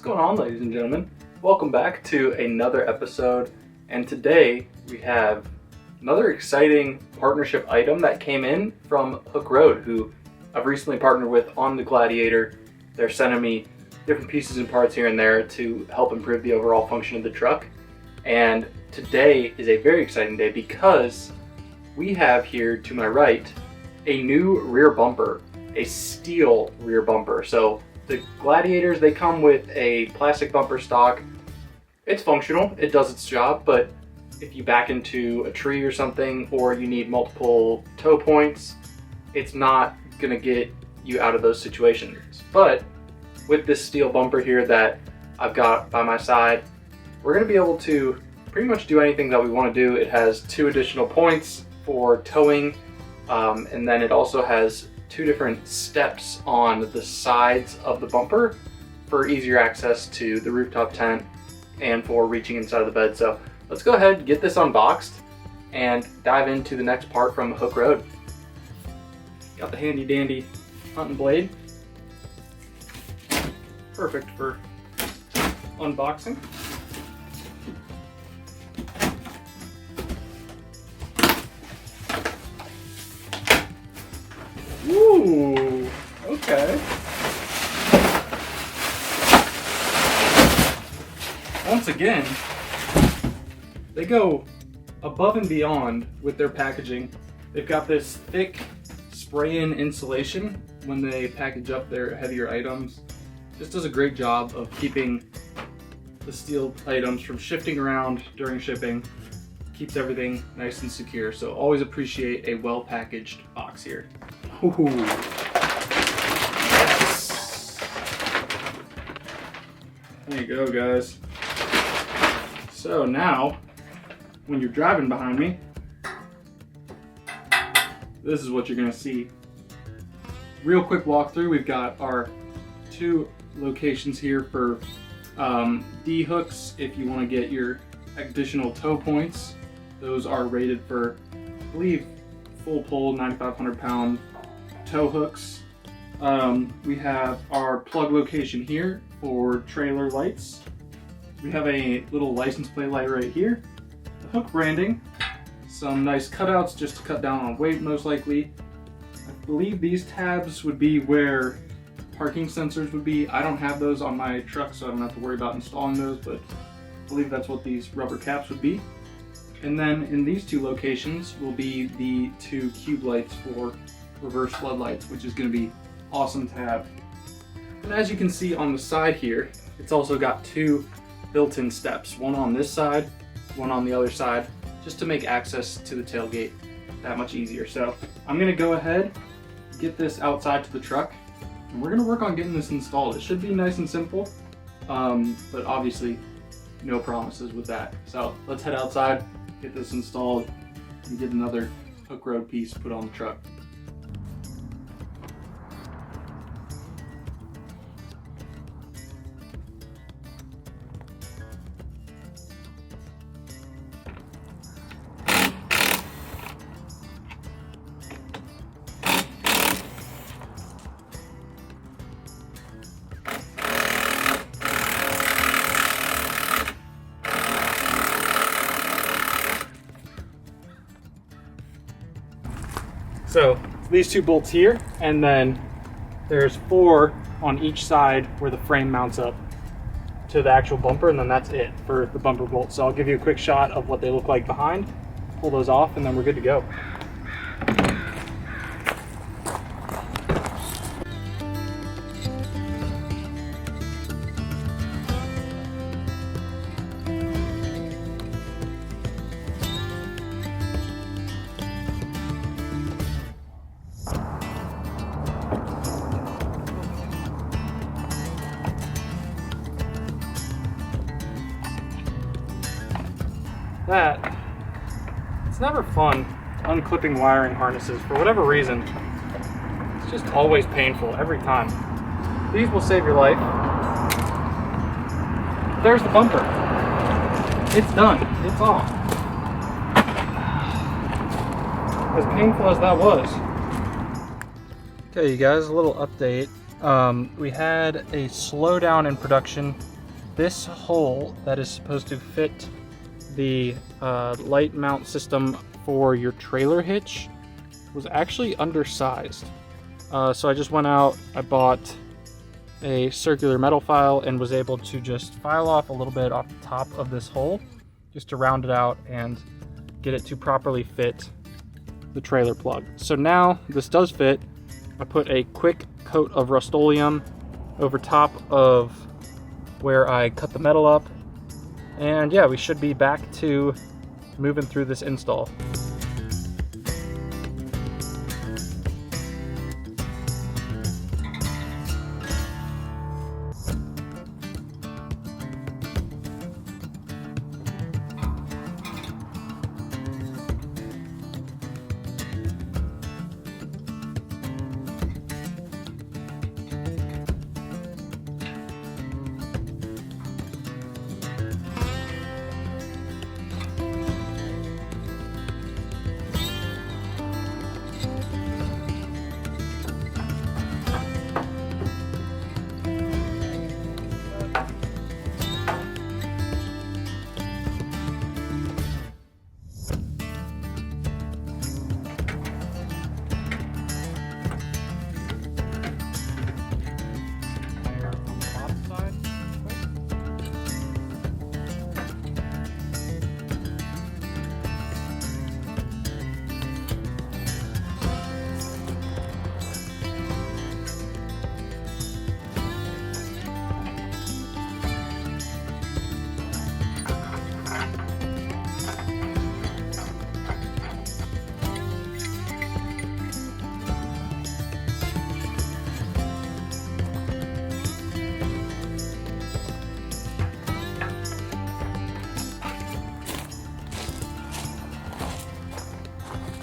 going on, ladies and gentlemen? Welcome back to another episode, and today we have another exciting partnership item that came in from Hooke, who I've recently partnered with on the Gladiator. They're sending me different pieces and parts here and there to help improve the overall function of the truck. And today is a very exciting day because we have here to my right a new rear bumper, a steel rear bumper. So the Gladiators, they come with a plastic bumper stock. It's functional, it does its job, but if you back into a tree or something, or you need multiple tow points, it's not gonna get you out of those situations. But with this steel bumper here that I've got by my side, we're gonna be able to pretty much do anything that we wanna do. It has 2 additional points for towing, and then it also has 2 different steps on the sides of the bumper for easier access to the rooftop tent and for reaching inside of the bed. So let's go ahead and get this unboxed and dive into the next part from Hooke. Got the handy dandy hunting blade. Perfect for unboxing. Ooh, okay. Once again, they go above and beyond with their packaging. They've got this thick spray-in insulation when they package up their heavier items. This does a great job of keeping the steel items from shifting around during shipping. Keeps everything nice and secure. So always appreciate a well-packaged box here. Ooh. Yes. There you go, guys. So now, when you're driving behind me, this is what you're gonna see. Real quick walkthrough, we've got our 2 locations here for D-hooks if you wanna get your additional tow points. Those are rated for, I believe, full pull 9,500 pound tow hooks. We have our plug location here for trailer lights. We have a little license plate light right here. The Hooke branding. Some nice cutouts just to cut down on weight most likely. I believe these tabs would be where parking sensors would be. I don't have those on my truck, so I don't have to worry about installing those, but I believe that's what these rubber caps would be. And then in these 2 locations will be the 2 cube lights for reverse floodlights, which is going to be awesome to have. And as you can see on the side here, it's also got 2 built-in steps, one on this side, one on the other side, just to make access to the tailgate that much easier. So I'm going to go ahead, get this outside to the truck, and we're going to work on getting this installed. It should be nice and simple, but obviously no promises with that. So let's head outside, get this installed, and get another Hooke piece put on the truck. So these 2 bolts here, and then there's 4 on each side where the frame mounts up to the actual bumper, and then that's it for the bumper bolts. So I'll give you a quick shot of what they look like behind, pull those off, and then we're good to go. It's never fun unclipping wiring harnesses for whatever reason. It's just always painful every time. These will save your life. There's the bumper. It's done. It's off. As painful as that was. Okay, you guys, a little update. We had a slowdown in production this hole that is supposed to fit the light mount system for your trailer hitch was actually undersized. So I just went out, I bought a circular metal file and was able to just file off a little bit off the top of this hole just to round it out and get it to properly fit the trailer plug. So now this does fit. I put a quick coat of Rust-Oleum over top of where I cut the metal up, and yeah, we should be back to moving through this install.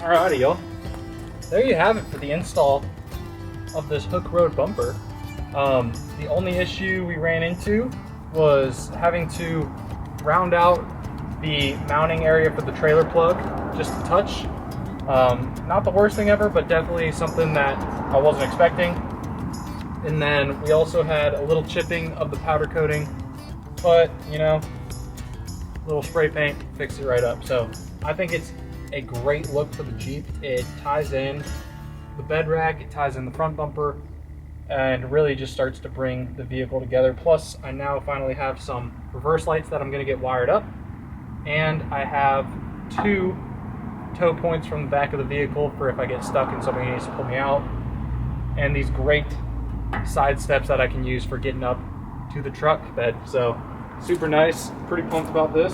Alrighty, y'all. There you have it for the install of this Hooke Road bumper. The only issue we ran into was having to round out the mounting area for the trailer plug just a touch. Not the worst thing ever, but definitely something that I wasn't expecting. And then we also had a little chipping of the powder coating, but you know, a little spray paint fixed it right up. So I think it's a great look for the Jeep. It ties in the bed rack, it ties in the front bumper, and really just starts to bring the vehicle together. Plus, I now finally have some reverse lights that I'm going to get wired up, and I have 2 tow points from the back of the vehicle for if I get stuck and somebody needs to pull me out, and these great side steps that I can use for getting up to the truck bed. So super nice, pretty pumped about this.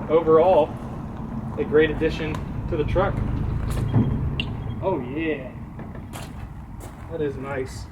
Overall, a great addition to the truck. Oh yeah, that is nice.